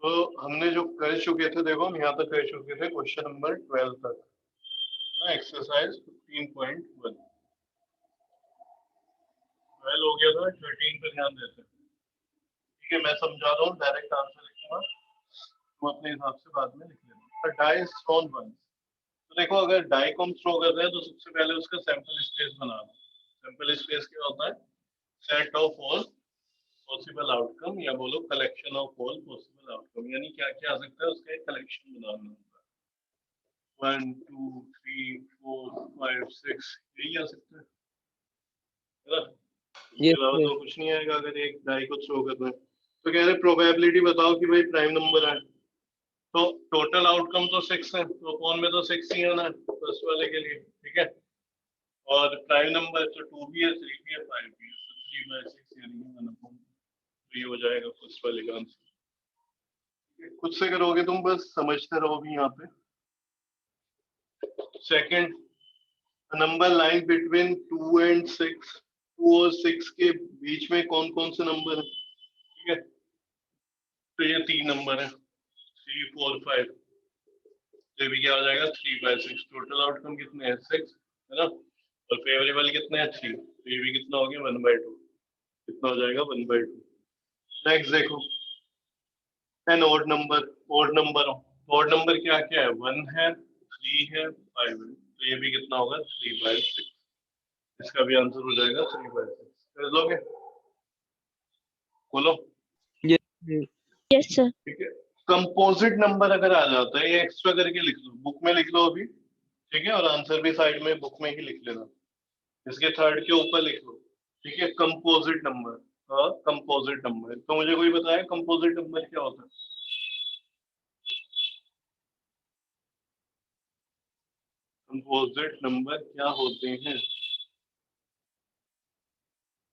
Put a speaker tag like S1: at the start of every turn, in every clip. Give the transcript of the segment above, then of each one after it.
S1: तो हमने जो कर चुके थे, देखो हम यहाँ तक कर चुके थे क्वेश्चन नंबर 12 तक, है ना, एक्सरसाइज 15.1। 12 हो गया था, 13 पे ध्यान देते हैं। ठीक है, मैं समझा रहा हूँ, डायरेक्ट आंसर लिखूंगा, तुम अपने हिसाब से बाद में लिख लेना। Die is thrown once. तो देखो, अगर डाई को हम थ्रो कर रहे हैं तो सबसे पहले उसका सैंपल स्पेस बना लो। सैंपल स्पेस क्या होता है? Set of all possible outcome, या बोलो collection of all possible outcome, यानी क्या क्या आ सकता है उसका एक कलेक्शन बनाना होगा। 1 2 3 4 5 6, यही आ सकता है ना? इसके
S2: यस
S1: अलावा
S2: सर।
S1: तो कुछ नहीं आएगा अगर एक डाई को थ्रो करना है। तो कह रहे प्रोबेबिलिटी बताओ कि भाई प्राइम नंबर है, तो टोटल आउटकम तो 6 है, तो कौन में तो 6 ही आना है फर्स्ट वाले के लिए। ठीक है, और प्राइम नंबर तो 2 भी है, 3 भी है, 5 भी है, तो 3/6 यानी 1/2, तो ये हो जाएगा फर्स्ट वाले का आंसर। खुद से करोगे तुम, बस समझते रहो भी यहाँ पे। Second, number line between 2 and 6, 2 और 6 के बीच में कौन कौन से नंबर है? ठीक है, तो ये 3 नंबर है, 3 4 5, तो ये भी क्या हो जाएगा 3/6। टोटल आउटकम कितने हैं? 6, है ना, और फेवरेबल कितने हैं? 3, तो ये भी कितना हो गया? 1/2, कितना हो जाएगा? 1/2। नेक्स्ट देखो, an odd number, odd number, odd number क्या क्या है? 1 है, 3 है, 5 है, तो ये भी कितना होगा? 3/6। इसका भी आंसर हो जाएगा 3/6। कर लोगे? बोलो।
S2: Yes
S3: yes sir.
S1: ठीक है, कंपोजिट नंबर अगर आ जाता है, ये एक्स्ट्रा करके लिख लो, बुक में लिख लो अभी। ठीक है, और आंसर भी साइड में बुक में ही लिख लेना, इसके थर्ड के ऊपर लिख लो। ठीक है, कंपोजिट नंबर, हाँ कंपोजिट नंबर। तो मुझे कोई बताया कंपोजिट नंबर क्या होता है? कंपोजिट नंबर क्या होते हैं?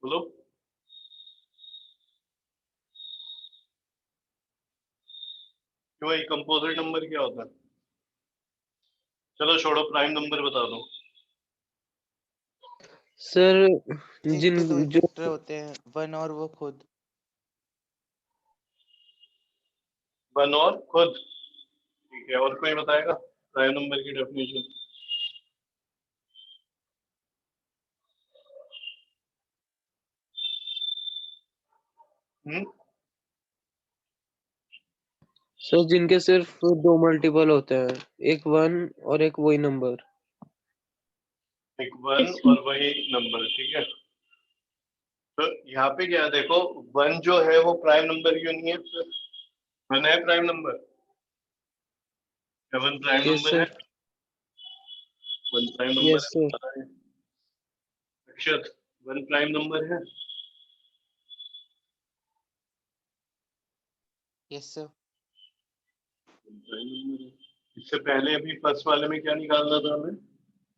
S1: बोलो। कि भाई कंपोजिट नंबर क्या होता है? चलो छोड़ो, प्राइम नंबर बता दो।
S2: सर।
S4: एक
S2: जिन
S4: तो दो
S2: जो
S4: इफेक्टर होते हैं, वन और वो खुद।
S1: वन और खुद। ठीक है, और कोई बताएगा प्राइम नंबर की डेफिनेशन? हम्म,
S2: सर जिनके सिर्फ 2 मल्टीपल होते हैं, एक 1 और एक वही नंबर।
S1: एक 1 और वही नंबर। ठीक है, तो यहाँ पे क्या है, देखो 1 जो है वो प्राइम नंबर क्यों नहीं है? 1 है prime number, 1 prime
S2: yes
S1: number है,
S2: सर।
S1: 1 प्राइम नंबर
S2: यस
S1: है,
S2: सर।
S1: बता रहे हैं। अक्षत, 1 प्राइम नंबर है।
S4: Yes sir.
S1: 1 प्राइम नंबर है। इससे पहले अभी फर्स्ट वाले में क्या निकालना था हमें?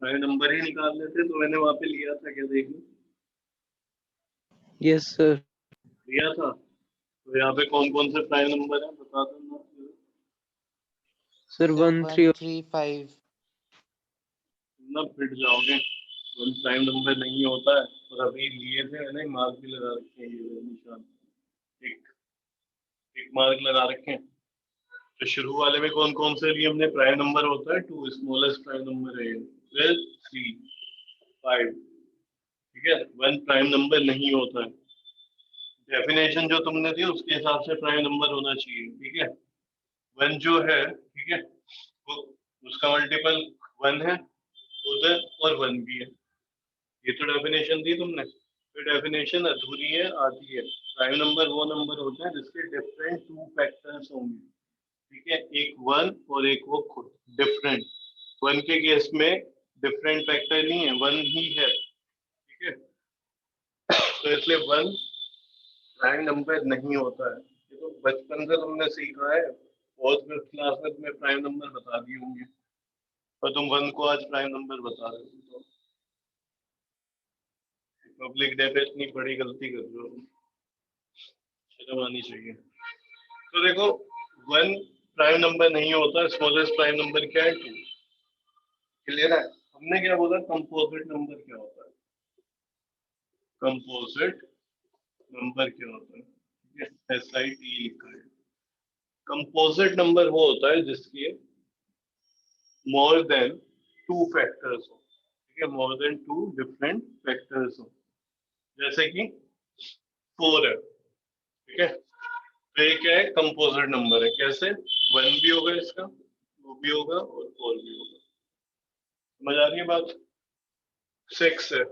S1: प्राइम नंबर ही निकालने थे, तो मैंने वहां पे लिया था क्या, देखो
S2: यस सर।
S1: लिया था। तो यहाँ पे कौन कौन से प्राइम नंबर है बता दो
S2: सर
S4: सर
S2: 1
S4: 1
S2: 3
S4: 3 5।
S1: ना, फिट जाओगे। 1 प्राइम नंबर नहीं होता है, और अभी लिए थे मैंने, मार्क भी लगा रखे हैं, ये निशान, एक एक मार्क लगा रखे हैं। तो शुरू वाले में कौन कौन से लिए हमने? प्राइम नंबर होता है 2, स्मॉलेस्ट प्राइम नंबर है, फिर 3 5। ठीक है, 1 प्राइम नंबर नहीं होता है। डेफिनेशन जो तुमने दी उसके हिसाब से प्राइम नंबर होना चाहिए। ठीक है, 1 जो है, ठीक है, वो उसका मल्टीपल 1 है, उधर और 1 भी है। ये तो डेफिनेशन दी तुमने, तो डेफिनेशन अधूरी है, आधी है। प्राइम नंबर वो नंबर होता है जिसके डिफरेंट 2 फैक्टर्स होंगे। ठीक है, एक 1 और एक वो खुद डिफरेंट। 1 के केस में डिफरेंट फैक्टर नहीं है, 1 ही है। ठीक है, तो इसलिए 1 प्राइम नंबर नहीं होता है। ये तो बचपन से तुमने सीखा है, बहुत फिफ्थ क्लास में तुम्हें प्राइम नंबर बता दिए होंगे, और तुम 1 को आज प्राइम नंबर बता रहे हो। पब्लिक डे पे इतनी बड़ी गलती कर रहे हो, शर्म आनी चाहिए। तो देखो 1 प्राइम नंबर नहीं होता, स्मॉलेस्ट प्राइम नंबर क्या है? 2। क्लियर है? हमने क्या बोला, कंपोजिट नंबर क्या होता है? कंपोजिट नंबर क्या होता है? SIT लिखा है। कंपोजिट नंबर वो होता है जिसके मोर देन 2 फैक्टर्स हो, ठीक है, मोर देन 2 डिफरेंट फैक्टर्स हो, जैसे कि 4 है, ठीक है, तो ये क्या है, कंपोजिट नंबर है। कैसे? 1 भी होगा इसका, 2 भी होगा और 4 भी होगा। समझ आ रही है बात? 6 है,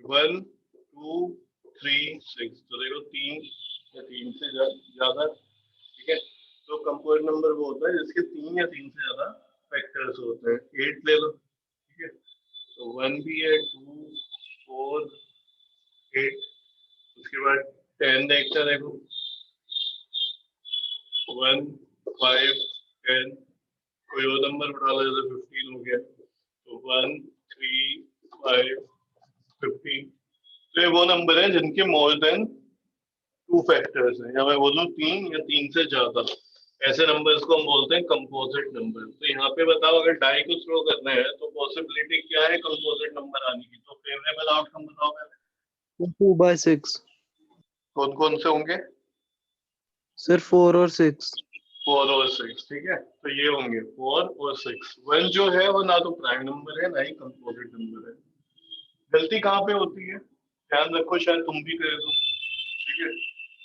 S1: 1 2 3 6, तो देखो 3 या 3 से ज्यादा, ठीक है, तो कंपोजिट नंबर वो होता है जिसके 3 या 3 से ज्यादा फैक्टर्स होते हैं। 8 ले लो, ठीक है, तो 1 भी है, 2 4 8, उसके बाद 10 देखते हैं, देखो 1 5 10, कोई और नंबर उठा लो, जैसे 15 हो गया, तो 1 3 5 15, तो ये वो नंबर है जिनके मोर देन 2 फैक्टर्स हैं, या मैं बोलूँ 3 या 3 से ज्यादा, ऐसे नंबर्स को हम बोलते हैं कंपोजिट नंबर। तो यहाँ पे बताओ, अगर डाई को थ्रो करना है तो पॉसिबिलिटी क्या है कंपोजिट नंबर आने की, तो फेवरेबल आउटकम बताओ पहले।
S2: 2/6।
S1: कौन कौन से होंगे?
S2: सर 4 और 6।
S1: 4 और 6, ठीक है, तो ये होंगे 4 और 6। 1 जो है वो ना तो प्राइम नंबर है ना ही कंपोजिट नंबर है। गलती कहाँ पे होती है, ध्यान रखो, शायद तुम भी करे दो, ठीक है,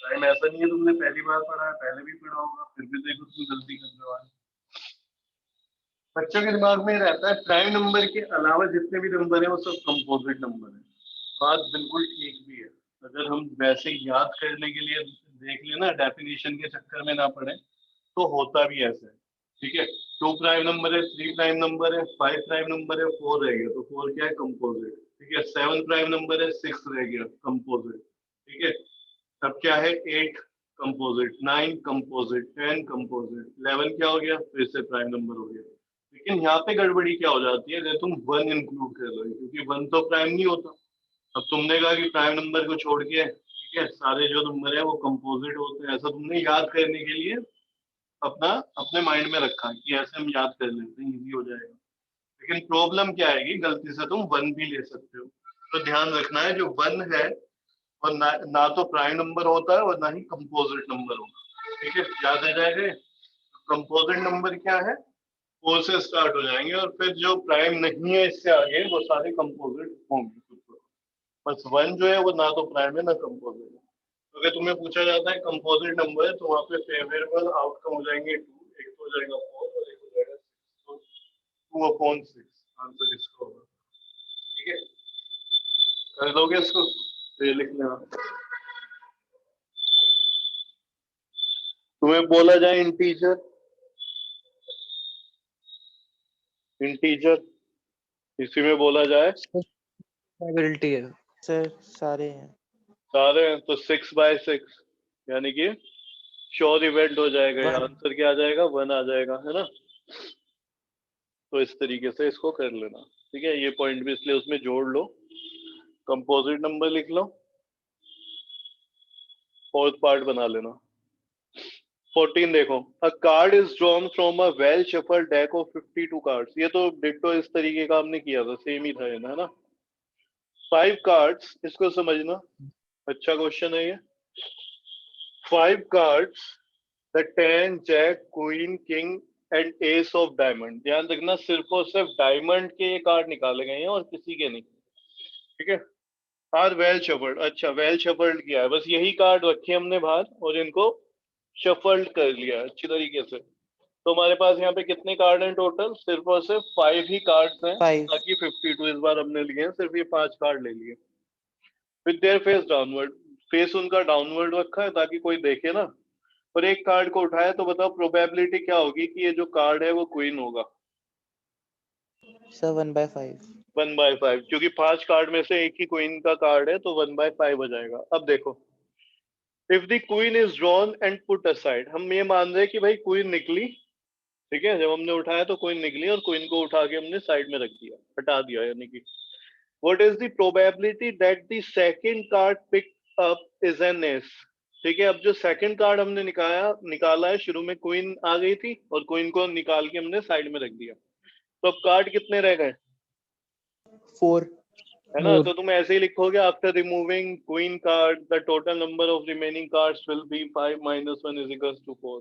S1: टाइम ऐसा नहीं है तुमने पहली बार पढ़ा है, पहले भी पढ़ा होगा, फिर भी देखो तुम गलती कर रहे हो। बच्चों के दिमाग में रहता है प्राइम नंबर के अलावा जितने भी नंबर है वो सब कंपोजिट नंबर है। बात बिल्कुल ठीक भी है, अगर हम वैसे याद करने के लिए देख लेना, डेफिनेशन के चक्कर में ना पड़े, तो होता भी ऐसा है, ठीक है। 2 प्राइम नंबर है, 3 प्राइम नंबर है, 5 प्राइम नंबर है, 4 रह गया, तो 4 क्या है, कंपोजिट, ठीक है। 7 प्राइम नंबर है, 6 रह गया, कंपोजिट, ठीक है। तब क्या है, 8 कंपोजिट, 9 कंपोजिट, 10 कंपोजिट, 11 क्या हो गया, फिर से प्राइम नंबर हो गया। लेकिन यहाँ पे गड़बड़ी क्या हो जाती है, अगर तुम 1 इंक्लूड कर रहे हो, क्योंकि 1 तो प्राइम नहीं होता। अब तुमने कहा कि प्राइम नंबर को छोड़ के, ठीक है, सारे जो नंबर है वो कंपोजिट होते हैं, ऐसा तुमने याद करने के लिए अपना अपने माइंड में रखा कि ऐसे हम याद कर लेते हैं, इजी हो जाएगा। लेकिन प्रॉब्लम क्या आएगी, गलती से तुम 1 भी ले सकते हो। तो ध्यान रखना है, जो 1 है और ना तो प्राइम नंबर होता है और ना ही कंपोजिट नंबर होगा, ठीक है, याद आ जाएगा। कंपोजिट नंबर क्या है, 4 से स्टार्ट हो जाएंगे, और फिर जो प्राइम नहीं है इससे आगे वो सारे कंपोजिट होंगे। बस 1 जो है वो ना तो प्राइम है ना कंपोजिट है। तो अगर तुम्हें पूछा जाता है कंपोजिट नंबर है, तो वहाँ पे फेवरेबल आउटकम हो जाएंगे 2, एक तो हो जाएगा 4 और एक हो जाएगा 6, तो 2/6 आंसर इसका होगा, ठीक है। कर दोगे इसको, तो ये लिख लेना। तुम्हें बोला जाए इंटीजर, इंटीजर इसी में बोला जाए,
S2: प्रोबेबिलिटी है।
S4: सर सारे हैं।
S1: सारे हैं, तो 6/6 यानी कि श्योर इवेंट हो जाएगा, या
S4: 1
S1: आंसर क्या आ जाएगा, 1 आ जाएगा, है ना। तो इस तरीके से इसको कर लेना, ठीक है। ये पॉइंट भी इसलिए उसमें जोड़ लो, कंपोजिट नंबर लिख लो, फोर्थ पार्ट बना लेना। 14 देखो, अ card is drawn from a well shuffled deck of 52 cards. ये तो डिट्टो इस तरीके का हमने किया था, सेम ही था ये, है ना। 5 कार्ड्स, इसको समझना, अच्छा क्वेश्चन है ये। 5 cards, the 10 jack queen king and ace of diamond. ध्यान रखना, सिर्फ और सिर्फ डायमंड के ये कार्ड निकाले गए हैं और किसी के नहीं, ठीक है। आर वेल शफल्ड, अच्छा वेल शफल्ड किया है, बस यही कार्ड रखे हमने बाहर और इनको शफल्ड कर लिया अच्छी तरीके से। तो हमारे पास यहाँ पे कितने कार्ड हैं टोटल, सिर्फ और सिर्फ 5 ही कार्ड्स हैं,
S4: 5
S1: बाकी 52 इस बार हमने लिए हैं, सिर्फ ये 5 कार्ड ले लिए। With their face downward, face उनका डाउनवर्ड रखा है ताकि कोई देखे ना। और एक कार्ड को उठाया, तो बताओ प्रोबेबिलिटी क्या होगी कि ये जो कार्ड है वो क्वीन होगा।
S4: सर 1/5।
S1: 1/5, क्योंकि 5 कार्ड में से एक ही क्वीन का कार्ड है, तो 1/5 हो जाएगा। अब देखो, if the queen is drawn and put aside, हम ये मान रहे हैं कि भाई क्वीन निकली, ठीक है, जब हमने उठाया तो क्वीन निकली और क्वीन को उठा के हमने साइड में रख दिया, हटा दिया, यानी कि what is the probability that the second card pick up is an ace. ठीक है, अब जो सेकंड कार्ड हमने निकाला है, शुरू में क्वीन आ गई थी और क्वीन को निकाल के हमने साइड में रख दिया, तो अब कार्ड कितने रह गए,
S4: 4
S1: है ना। तो तुम ऐसे ही लिखोगे, after removing queen card the total number of remaining cards will be 5 - 1 = 4।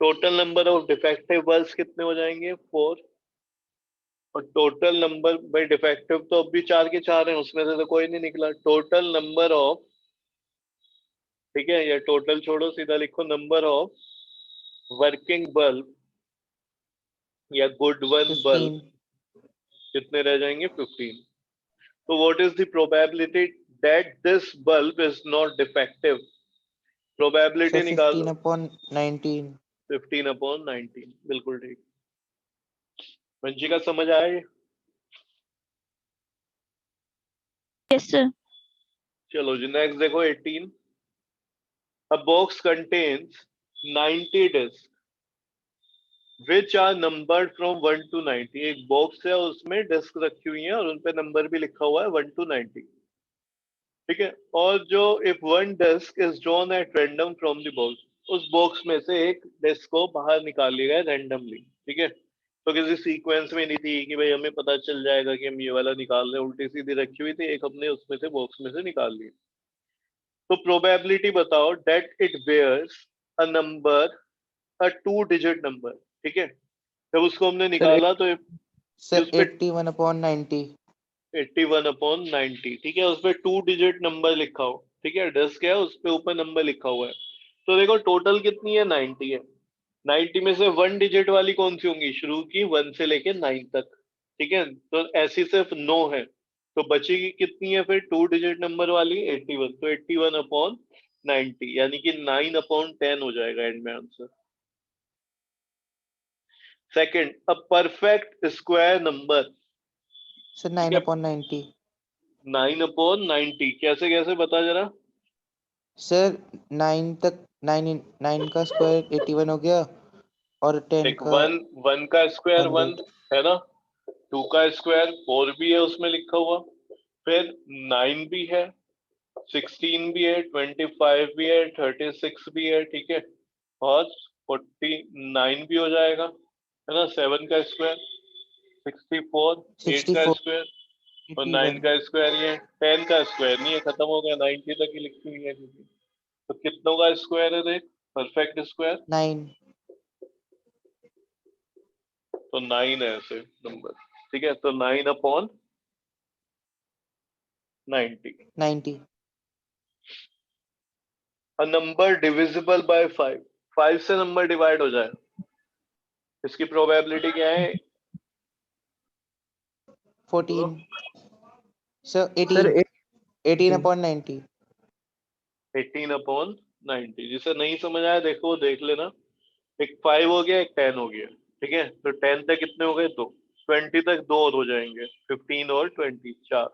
S1: Total number of defective bulbs कितने हो जाएंगे 4, और टोटल नंबर भाई डिफेक्टिव तो अब भी 4 के 4 हैं, उसमें से तो कोई नहीं निकला। टोटल नंबर ऑफ, ठीक है, ये टोटल छोड़ो, सीधा लिखो नंबर ऑफ वर्किंग बल्ब या गुड वन
S4: 15.
S1: बल्ब कितने रह जाएंगे 15। तो what is the probability that this bulb is not defective?
S4: Sir,
S1: probability
S4: 15
S1: निकालो।
S4: upon 19.
S1: 15/19, बिल्कुल ठीक। वंशिका समझ आया ये?
S3: Yes, sir.
S1: चलो जी नेक्स्ट देखो 18। A box contains 90 discs which are numbered from 1 to 90। एक बॉक्स है उसमें डिस्क रखी हुई है और उन पे नंबर भी लिखा हुआ है 1 to 90, ठीक है। और जो if one disc is drawn at random from the box, उस बॉक्स में से एक डिस्क को बाहर निकाल लिया गया रैंडमली, ठीक है। तो किसी सीक्वेंस में नहीं थी कि भाई हमें पता चल जाएगा कि हम ये वाला निकाल रहे हैं, उल्टी सीधी रखी हुई थी, एक हमने उसमें से बॉक्स में से निकाल ली। तो प्रोबेबिलिटी बताओ that it bears a number, a 2 digit number, ठीक है। जब उसको हमने
S2: सर
S1: निकाला तो
S4: Sir,
S1: उस पे
S4: 81 upon 90.
S1: 81/90, ठीक है, उस पे 2 डिजिट नंबर लिखा हो, ठीक है, डिस्क है उस पे ऊपर नंबर लिखा हुआ है। तो देखो टोटल कितनी है 90 है। 90 में से 1 डिजिट वाली कौन सी होंगी, शुरू की 1 से लेके 9 तक, ठीक है। तो ऐसी सिर्फ 9 है, तो बचेगी कितनी है फिर 2 डिजिट नंबर वाली 81। तो 81/90 यानी कि 9/10 हो जाएगा एंड में answer. Second, a perfect square number,
S4: Sir,
S1: ठीक
S4: 9
S1: है।
S4: upon 90.
S1: 9/90 कैसे कैसे बता जरा।
S4: Sir, 9 तक 9 का स्क्वायर 81 हो गया और 10
S1: एक
S4: का
S1: 1 का स्क्वायर 1
S4: 100.
S1: है ना, 2 का स्क्वायर 4 भी है उसमें लिखा हुआ, फिर 9 भी है, 16 भी है, 25 भी है, 36 भी है, ठीक है, और 49 भी हो जाएगा, है ना। 7 का स्क्वायर 64, 8 का
S4: 64.
S1: स्क्वायर और 9
S4: 81.
S1: का स्क्वायर, ये 10 का स्क्वायर नहीं है, खत्म हो गया, 90 तक ही लिखी हुई है क्योंकि। तो कितनों का स्क्वायर है देख, परफेक्ट स्क्वायर
S4: 9.
S1: तो 9 है ऐसे नंबर, ठीक है। तो 9/90।
S4: 90.
S1: अ नंबर डिविजिबल बाय 5, 5 से नंबर डिवाइड हो जाए, इसकी प्रोबेबिलिटी क्या है?
S4: 14. Sir,
S2: sir
S4: 18. 18 upon 90.
S1: 18/90। जिसे नहीं समझ आया देखो वो देख लेना। एक 5 हो गया, एक 10 हो गया, ठीक है। तो 10 तक कितने हो गए, 2। 20 तक 2 और हो जाएंगे, 15 और 20 4,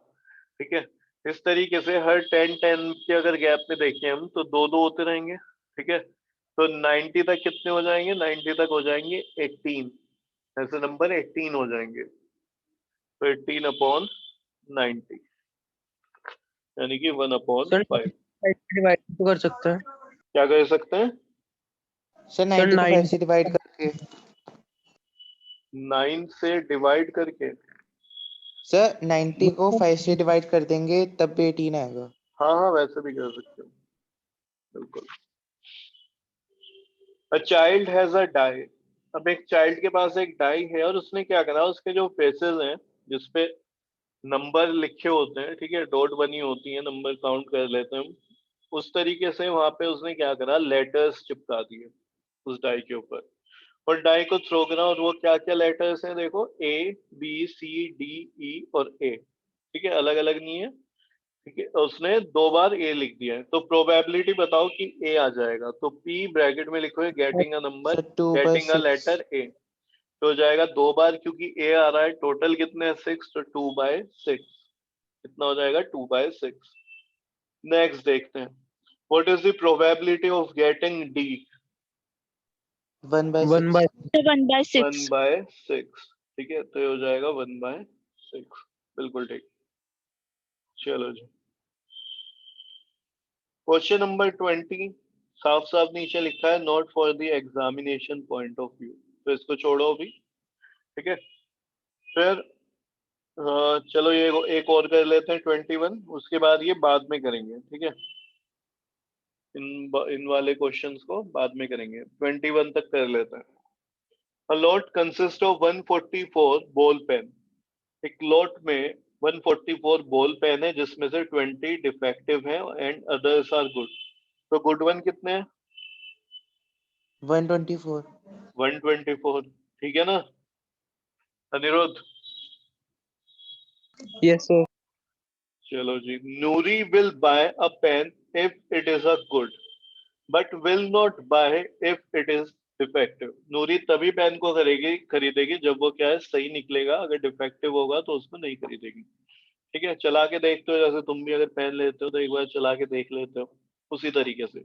S1: ठीक है। इस तरीके से हर 10 के अगर गैप में देखें हम तो 2 2 होते रहेंगे, ठीक है। तो 90 तक कितने हो जाएंगे, 90 तक हो जाएंगे 18, ऐसे नंबर 18 हो जाएंगे। तो 18/90 यानी कि 1/5।
S2: सर डिवाइड तो कर सकते हैं।
S1: क्या कर सकते हैं?
S4: Sir,
S2: सर
S4: 90 को 5
S2: 9
S4: से डिवाइड करके.
S1: 9 से डिवाइड करके,
S4: Sir, 90 को 5 से डिवाइड कर देंगे तब भी 18 आएगा.
S1: हाँ हाँ वैसे भी कर सकते हो, बिल्कुल। A child has a die, अब एक चाइल्ड के पास एक डाई है और उसने क्या करा, उसके जो फेसेस हैं जिसपे नंबर लिखे होते हैं, ठीक है, डॉट बनी होती है, नंबर काउंट कर लेते हैं हम, उस तरीके से वहां पे उसने क्या करा, लेटर्स चिपका दिए उस डाई के ऊपर और डाई को थ्रो करा। और वो क्या क्या लेटर्स हैं देखो, A B C D E और A, ठीक है, अलग अलग नहीं है, ठीक है। उसने 2 बार ए लिख दिया है, तो प्रोबेबिलिटी बताओ कि ए आ जाएगा। तो पी ब्रैकेट में लिखो getting a number,
S4: Sir, 2 by
S1: getting a
S4: 6.
S1: Letter A, तो हो जाएगा 2 बार क्योंकि ए आ रहा है। टोटल कितने हैं 6, तो 2/6 कितना हो जाएगा 2/6। नेक्स्ट देखते हैं, what is the probability of getting D?
S4: 1 by
S2: 1
S4: 6.
S2: By
S3: 1/6.
S1: 1/6, ठीक है, तो ये हो जाएगा 1/6, बिल्कुल ठीक। चलो जी क्वेश्चन नंबर 20, साफ साफ नीचे लिखा है not for the examination point of view, तो इसको छोड़ो अभी, ठीक है। फिर चलो ये एक और कर लेते हैं 21, उसके बाद ये बाद में करेंगे, ठीक है। इन वाले क्वेश्चंस को बाद में करेंगे, 21 तक कर लेते हैं। A lot consists of 144 ball pen. एक लॉट में 144 बॉल पेन है जिसमें से 20 डिफेक्टिव हैं एंड अदर्स आर गुड। तो गुड वन कितने हैं?
S4: 124।
S1: 124, ठीक है ना अनिरुद्ध?
S2: Yes, sir.
S1: चलो जी, Noori will buy a pen if it is a good but will not buy if it is defective. Noori तभी पेन को खरीदेगी जब वो क्या है, सही निकलेगा। अगर डिफेक्टिव होगा तो उसको नहीं खरीदेगी। ठीक है, चला के देखते हो, जैसे तुम भी अगर पेन लेते हो तो एक बार चला के देख लेते हो, उसी तरीके से।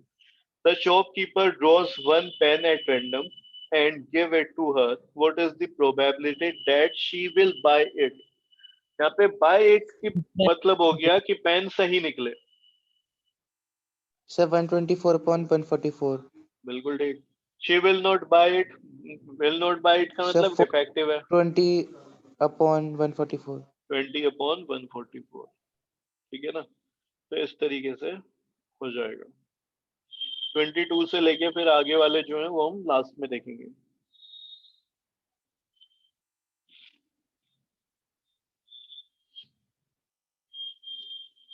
S1: The shopkeeper draws one pen at random and give it to her, what is the probability that she will buy it? यहाँ पे बाय इट की मतलब हो गया कि पेन सही निकले।
S4: सर 124/144।
S1: बिल्कुल ठीक। She will not buy it, will not buy it का
S4: सर
S1: मतलब डिफेक्टिव है।
S4: 20/144।
S1: 20/144, ठीक है ना? तो इस तरीके से हो जाएगा। 22 से लेके फिर आगे वाले जो है वो हम लास्ट में देखेंगे।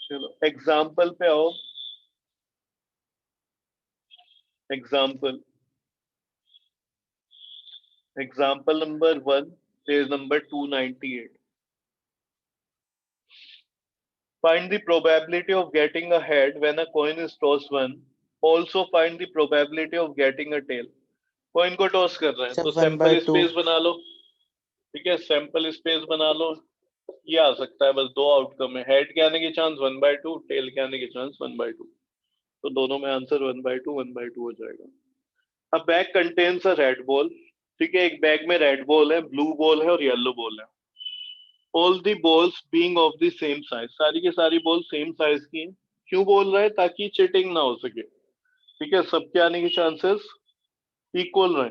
S1: चलो एग्जाम्पल पे आओ। Example number 1, page number 298। Find the probability of getting a head when a coin is tossed one. Also find the probability of getting a tail. Coin को टॉस कर रहे हैं
S4: सर
S1: तो
S4: 1/2।
S1: सैंपल स्पेस बना लो। ठीक है, सैंपल स्पेस बना लो। ये आ सकता है, बस दो आउटकम है, हेड के आने की चांस 1/2, टेल के आने की चांस 1/2। तो दोनों में आंसर 1/2 हो जाएगा। अब bag contains a red ball. ठीक है, एक बैग में रेड बॉल है, ब्लू बॉल है और येलो बॉल है। All the balls being of the same size, सारी की सारी बॉल सेम साइज की हैं। क्यों बोल रहा है? ताकि चीटिंग ना हो सके। ठीक है, सबके आने की चांसेस इक्वल रहे।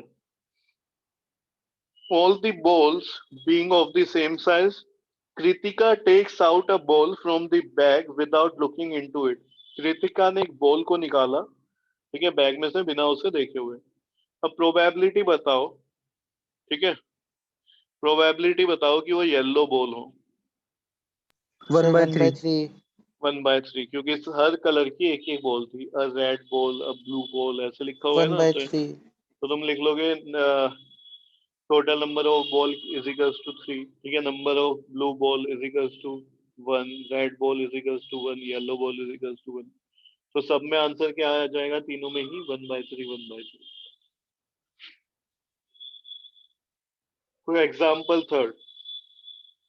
S1: All the balls being of the same size, Kritika takes out a ball from the bag without looking into it. Kritika ने एक बॉल को निकाला, ठीक है, बैग में से बिना उसे देखे हुए। अब प्रोबेबिलिटी बताओ। ठीक है, प्रोबेबिलिटी बताओ कि वो येलो बॉल हो।
S2: 1/3.
S4: 1/3।
S1: 1/3, क्योंकि हर कलर की एक एक बॉल थी। अ रेड बॉल, अ ब्लू बॉल, ऐसे लिखा हुआ है ना।
S4: 1/3।
S1: तो तुम लिख लोगे total number of ball is equals to 3। ठीक है, number of blue ball is equals to 1, red ball is equals to 1, yellow ball is equals to 1। तो सब में आंसर क्या आ जाएगा? तीनों में ही 1/3। तो example third,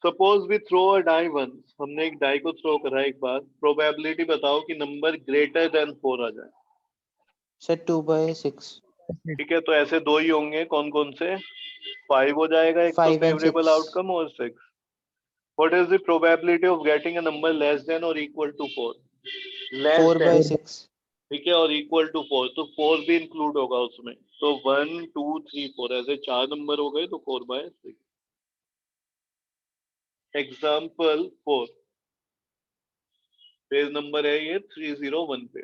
S1: suppose we throw a die once. हमने एक डाई को थ्रो करा एक बार। प्रोबेबिलिटी बताओ कि नंबर ग्रेटर देन 4 आ जाए।
S4: सर 2/6।
S1: ठीक है, तो ऐसे दो ही होंगे, कौन कौन से? 5 हो जाएगा एक तो
S4: 5 and
S1: फेवरेबल
S4: 6।
S1: आउटकम, और 6। What is the probability of getting a number less than or equal to 4? Less than,
S4: 4/6।
S1: ठीक है, और equal to 4, तो 4 भी इंक्लूड होगा उसमें। तो 1 2 3 4 ऐसे 4 नंबर हो गए, तो 4/6। एग्जाम्पल 4, पेज नंबर है ये 301 पे।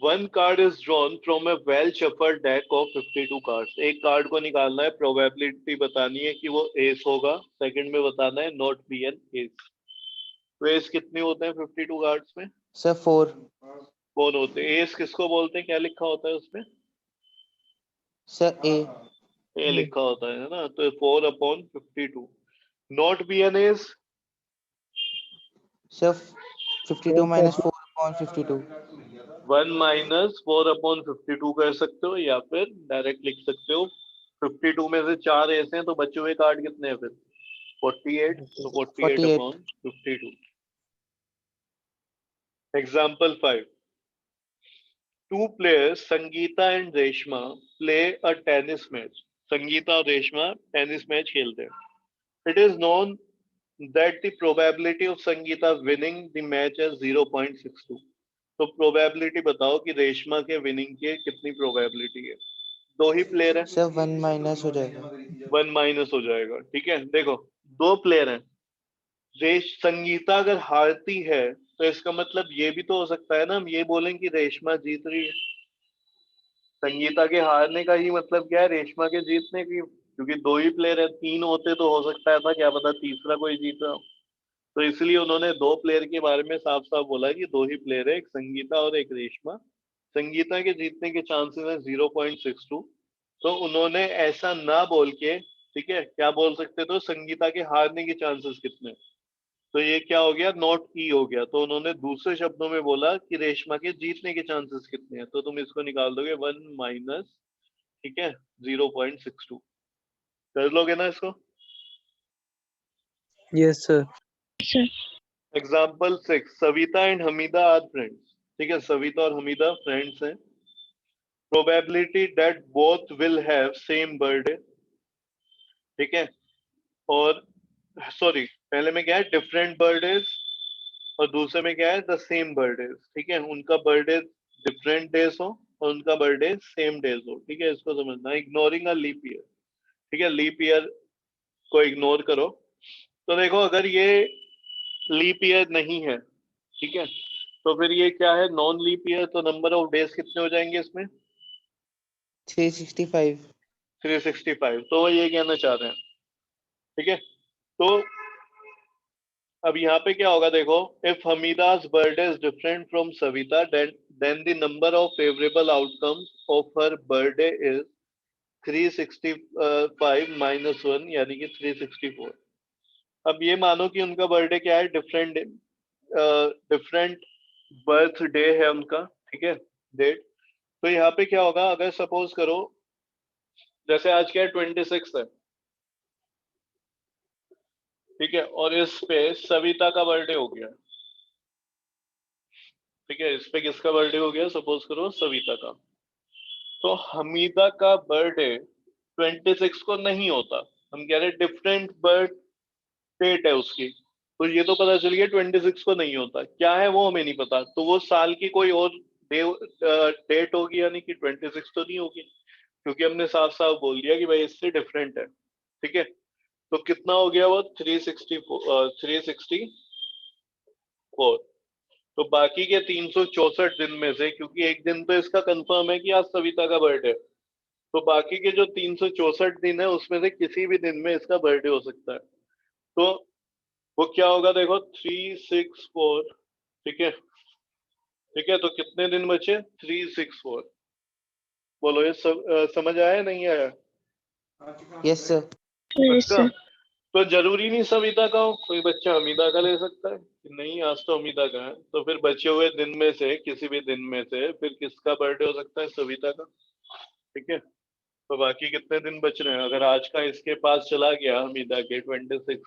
S1: One card is drawn from a well shuffled deck of 52 cards. एक कार्ड को निकालना है, प्रोबेबिलिटी बतानी है कि वो एस होगा। सेकंड में बताना है नॉट बी एन एस। तो एस कितने होते हैं 52 कार्ड्स में?
S4: सर 4।
S1: 4 होते हैं। एस किसको बोलते हैं? क्या लिखा होता है उसमें?
S4: सर ए।
S1: ए लिखा होता है ना। तो 4/52। Not be an ace?
S4: Sir 52 - 4/52।
S1: 1 - 4/52 कर सकते हो, या फिर डायरेक्ट लिख सकते हो। 52 में से 4 ऐसे हैं, तो बचे हुए कार्ड कितने हैं फिर? 48। तो
S4: 48।
S1: 48/52। Example 5, two players Sangeeta and Reshma play a tennis match. Sangeeta और रेशमा टेनिस मैच खेलते हैं। It is known that the probability of Sangeeta winning the match is 0.62। तो प्रोबेबिलिटी बताओ कि रेशमा के विनिंग के कितनी प्रोबेबिलिटी है? दो ही प्लेयर है,
S4: सर 1 माइनस हो जाएगा।
S1: 1 माइनस हो जाएगा। ठीक है, देखो दो प्लेयर हैं। संगीता अगर हारती है तो इसका मतलब ये भी तो हो सकता है ना, हम ये बोलें कि रेशमा जीत रही है। संगीता के हारने का ही मतलब क्या है, रेशमा के जीतने की, क्योंकि दो ही प्लेयर है, तीन होते तो हो सकता था क्या पता तीसरा कोई जीत रहा हो। तो इसलिए उन्होंने दो प्लेयर के बारे में साफ साफ बोला कि दो ही प्लेयर है, एक संगीता और एक रेशमा। संगीता के जीतने के चांसेस है 0.62। तो उन्होंने ऐसा ना बोल के, ठीक है, क्या बोल सकते तो संगीता के हारने के चांसेस कितने, तो ये क्या हो गया, नॉट ई हो गया। तो उन्होंने दूसरे शब्दों में बोला कि रेशमा के जीतने के चांसेस कितने हैं, तो तुम इसको निकाल दोगे 1 माइनस, ठीक है, 0.62। कर लोगे ना इसको।
S2: Yes sir.
S3: sir.
S1: Example 6, Savita and Hamida are friends. ठीक है, सविता और हमीदा फ्रेंड्स हैं। Probability that both will have same birthday, ठीक है, और सॉरी, पहले में क्या है, डिफरेंट बर्थडेज, और दूसरे में क्या है, द सेम बर्थडेज। ठीक है, उनका बर्थडे डिफरेंट डेज हो और उनका बर्थडे सेम डेज हो। ठीक है, इसको समझना। इग्नोरिंग अ लीप ईयर, ठीक है, लीप ईयर को इग्नोर करो। तो देखो, अगर ये लीप ईयर नहीं है, ठीक है, तो फिर ये क्या है, नॉन लीप ईयर। तो नंबर ऑफ डेज कितने हो जाएंगे इसमें,
S4: 365।
S1: 365। तो वो ये कहना चाह रहे हैं। ठीक है, तो अब यहाँ पे क्या होगा, देखो, if Hamida's birthday is different from Savita then the number of favourable outcomes of her birthday is 365 minus 1, यानी कि 364। अब ये मानो कि उनका बर्थडे क्या है, डिफरेंट डिफरेंट बर्थ डे है उनका, ठीक है, डेट। तो यहाँ पे क्या होगा, अगर सपोज करो, जैसे आज क्या है, 26 है, ठीक है, और इस पे सविता का बर्थडे हो गया, ठीक है, इस पे किसका बर्थडे हो गया, सपोज करो सविता का। तो हमीदा का बर्थडे 26 को नहीं होता, हम कह रहे डिफरेंट बर्थ डेट है उसकी। तो ये तो पता चल गया 26 को नहीं होता, क्या है वो हमें नहीं पता, तो वो साल की कोई और डेट होगी, यानी कि 26 तो नहीं होगी, क्योंकि हमने साफ साफ बोल दिया कि भाई इससे डिफरेंट है। ठीक है, तो कितना हो गया वो, 364। तो बाकी के 364 दिन में से, क्योंकि एक दिन तो इसका कंफर्म है कि आज सविता का बर्थडे है, तो बाकी के जो 364 दिन है उसमें से किसी भी दिन में इसका बर्थडे हो सकता है। तो वो क्या होगा, देखो 364, ठीक है, ठीक है, तो कितने दिन बचे, 364। बोलो, ये समझ आया नहीं आया,
S4: यस सर।
S3: Yes,
S1: पक्का।
S3: sir.
S1: तो जरूरी नहीं सविता का हो, कोई बच्चा हमीदा का ले सकता है कि नहीं आज तो हमीदा का है, तो फिर बचे हुए दिन में से किसी भी दिन में से फिर किसका बर्थडे हो सकता है, सविता का। ठीक है, तो बाकी कितने दिन बच रहे हैं, अगर आज का इसके पास चला गया, हमीदा के 26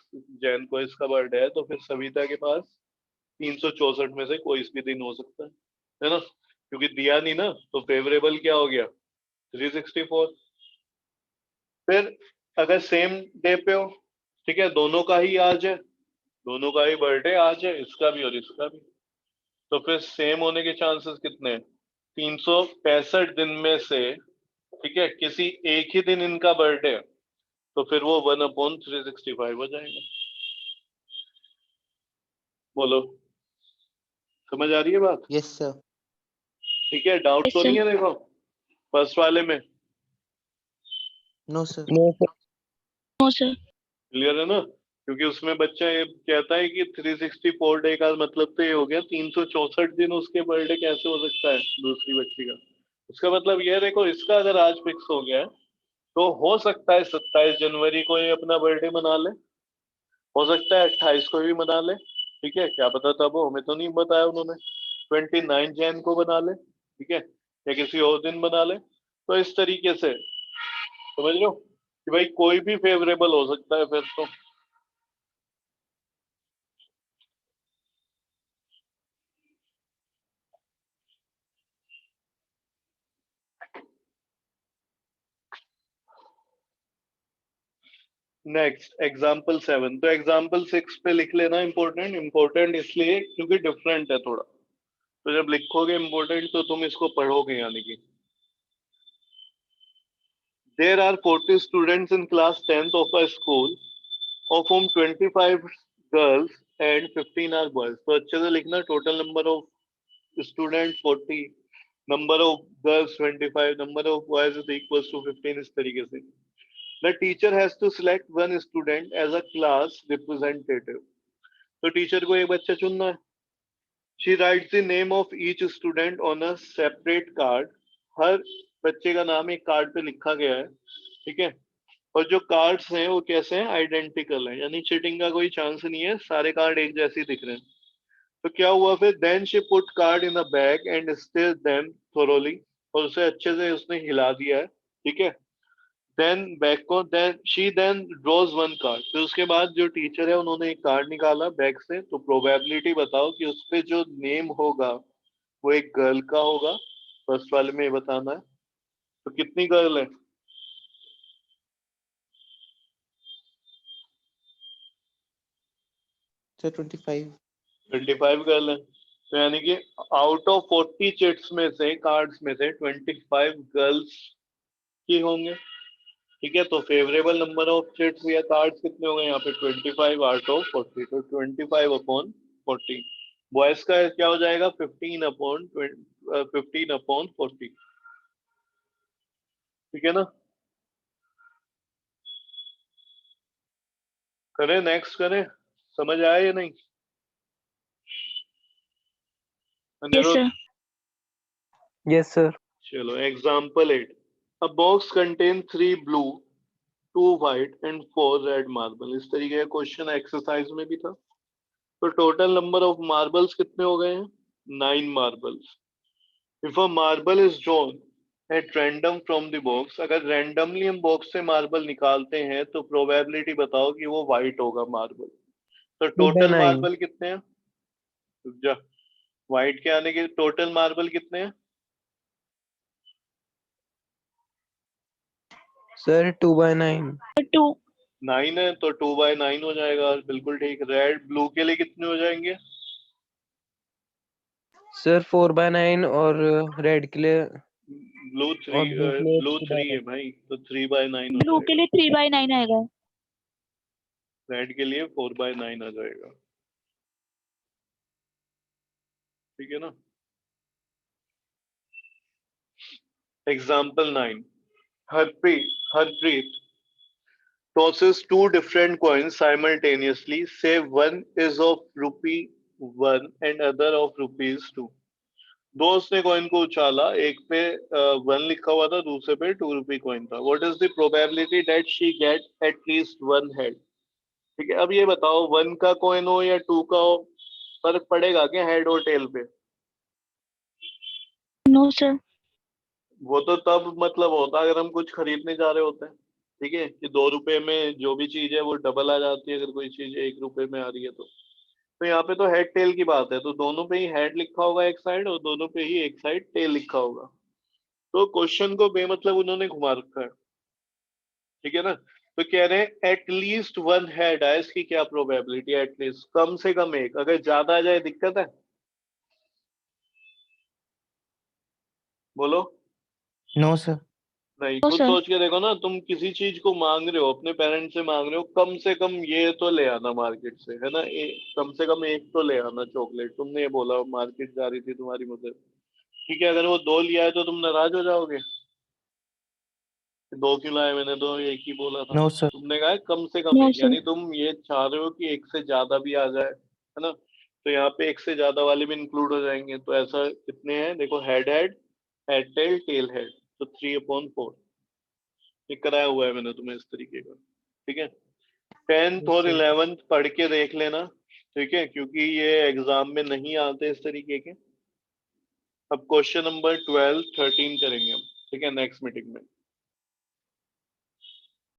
S1: जैन को इसका बर्थडे है, तो फिर सविता के पास 364 में से कोई भी दिन हो सकता है ना, क्योंकि दिया नहीं ना, तो फेवरेबल क्या हो गया, 364। फिर अगर सेम डे पे हो, ठीक है, दोनों का ही आज है, दोनों का ही बर्थडे आज है, इसका भी और इसका भी, तो फिर सेम होने के चांसेस कितने हैं, 365 दिन में से, ठीक है, किसी एक ही दिन इनका बर्थडे है, तो फिर वो 1/365 हो जाएगा। बोलो, समझ आ रही है बात,
S4: यस सर।
S1: ठीक है, डाउट
S3: Yes,
S1: तो
S3: sir.
S1: नहीं है, देखो फर्स्ट वाले में
S4: no sir.
S2: No sir.
S3: No, sir.
S1: Clear है ना, क्योंकि उसमें बच्चा ये कहता है कि 364 डे का मतलब तो ये हो गया 364 दिन उसके बर्थडे कैसे हो सकता है दूसरी बच्ची का। उसका मतलब ये है, देखो इसका अगर आज फिक्स हो गया है, तो हो सकता है 27 जनवरी को ये अपना बर्थडे मना ले, हो सकता है 28 को भी मना ले, ठीक है, क्या पता, तब वो हमें तो नहीं बताया उन्होंने, 29 जैन को बना ले, ठीक है, या किसी और दिन बना ले। तो इस तरीके से समझ लो कि भाई कोई भी फेवरेबल हो सकता है फिर तो। नेक्स्ट एग्जाम्पल 7, तो एग्जाम्पल 6 पे लिख लेना इंपॉर्टेंट, इंपॉर्टेंट इसलिए क्योंकि डिफरेंट है थोड़ा, तो जब लिखोगे इंपॉर्टेंट तो तुम इसको पढ़ोगे, यानी कि there are 40 students in class 10th of a school, of whom 25 girls and 15 are boys. तो अच्छे से लिखना, total number of students 40, number of girls 25, number of boys is equals to 15, इस तरीके से. The teacher has to select one student as a class representative. तो teacher को एक बच्चा चुनना है. She writes the name of each student on a separate card. हर बच्चे का नाम एक कार्ड पे लिखा गया है, ठीक है. और जो कार्ड्स हैं वो कैसे हैं, आइडेंटिकल हैं, यानी चीटिंग का कोई चांस नहीं है, सारे कार्ड एक जैसे ही दिख रहे हैं. तो क्या हुआ फिर, then she put card in a bag and stir them thoroughly, और उसे अच्छे से उसने हिला दिया है, ठीक है. देन बैग को, then she then draws one card. फिर उसके बाद जो टीचर है उन्होंने एक कार्ड निकाला बैग से. तो प्रोबेबिलिटी बताओ कि उस पे जो नेम होगा वो एक गर्ल का होगा. फर्स्ट वाले में ये बताना है. तो कितनी गर्ल है,
S4: सर 25.
S1: 25 गर्ल है. तो यानी कि आउट ऑफ 40 चिट्स में से, कार्ड्स में से 25 गर्ल्स की होंगे, ठीक है. तो फेवरेबल नंबर ऑफ चिट्स या कार्ड्स कितने हो गए यहाँ पे, 25 आउट ऑफ 40. तो 25 अपॉन 40. बॉयज का क्या हो जाएगा, 15 अपॉन 40, ठीक है ना. करें, नेक्स्ट करें, समझ आया या नहीं.
S3: Yes,
S1: Anirudh,
S3: sir.
S2: Yes, sir.
S1: चलो example 8. A box contain 3 blue, 2 white and 4 red marble. इस तरीके का क्वेश्चन एक्सरसाइज में भी था. तो टोटल नंबर ऑफ मार्बल्स कितने हो गए हैं, 9 marbles. If a marble is drawn at random from the box, अगर रैंडमली हम बॉक्स से मार्बल निकालते हैं तो प्रोबेबिलिटी बताओ कि वो व्हाइट होगा मार्बल. तो
S2: 2 by
S1: टोटल
S2: 9.
S1: मार्बल कितने हैं, रुक जा, व्हाइट के आने के टोटल मार्बल कितने हैं,
S2: Sir, 2 by 9.
S3: 2.
S1: 9 है. तो 2 by 9 हो जाएगा, बिल्कुल ठीक. रेड ब्लू के लिए कितने हो जाएंगे,
S2: Sir, 4 by 9 और रेड के लिए
S1: ब्लू 3,
S2: और blue के लिए
S1: ब्लू
S2: 3 by
S1: 3 है
S2: 9.
S1: भाई, तो 3 by 9 हो
S3: ब्लू के
S1: जाएगा.
S3: लिए 3/9 आएगा.
S1: रेड के लिए 4 by 9 आ जाएगा, ठीक है ना. Example 9. Harpreet tosses 2 different coins simultaneously. Say one is of ₹1 and other of ₹2. दो उसने कॉइन को उछाला, एक पे 1 लिखा हुआ था, दूसरे पे ₹2 कॉइन था. What is the probability that she get at least 1 head. ठीक है. अब ये बताओ 1 का कॉइन हो या 2 का हो, फर्क पड़ेगा क्या हेड और टेल पे.
S3: No, sir.
S1: वो तो तब मतलब होता है अगर हम कुछ खरीदने जा रहे होते हैं, ठीक है, कि ₹2 में जो भी चीज है वो डबल आ जाती है अगर कोई चीज ₹1 में आ रही है तो यहाँ पे तो हेड टेल की बात है. तो दोनों पे ही हेड लिखा होगा एक साइड और दोनों पे ही एक साइड टेल लिखा होगा. तो क्वेश्चन को बेमतलब उन्होंने घुमा रखा है, ठीक है ना. तो कह रहे हैं एट लीस्ट 1 हेड है, इसकी क्या प्रोबेबिलिटी है, एटलीस्ट कम से कम एक. अगर ज्यादा आ जाए दिक्कत है, बोलो.
S4: No sir.
S1: नहीं,
S3: No,
S1: खुद
S3: sir.
S1: सोच के देखो ना, तुम किसी चीज को मांग रहे हो, अपने पेरेंट्स से मांग रहे हो, कम से कम ये तो ले आना मार्केट से, है ना. कम से कम एक तो ले आना चॉकलेट. तुमने ये बोला मार्केट जा रही थी तुम्हारी मदर, ठीक है. अगर वो 2 लिया है तो तुम नाराज हो जाओगे, 2 क्यों लाए, मैंने तो एक ही बोला था.
S4: No sir.
S1: तुमने कहा है कम से कम
S3: No,
S1: एक,
S3: sir.
S1: यानी तुम ये चाह रहे हो कि एक से ज्यादा भी आ जाए, है ना. तो यहाँ पे एक से ज्यादा वाले भी इंक्लूड हो जाएंगे. तो ऐसा कितने हैं देखो, head head, head tail, tail head. तो 3/4 ये कराया हुआ है मैंने तुम्हें इस तरीके का, ठीक है. 10th और 11th पढ़ के देख लेना, ठीक है, क्योंकि ये एग्जाम में नहीं आते इस तरीके के. अब क्वेश्चन नंबर 12, 13 करेंगे हम, ठीक है, नेक्स्ट मीटिंग में.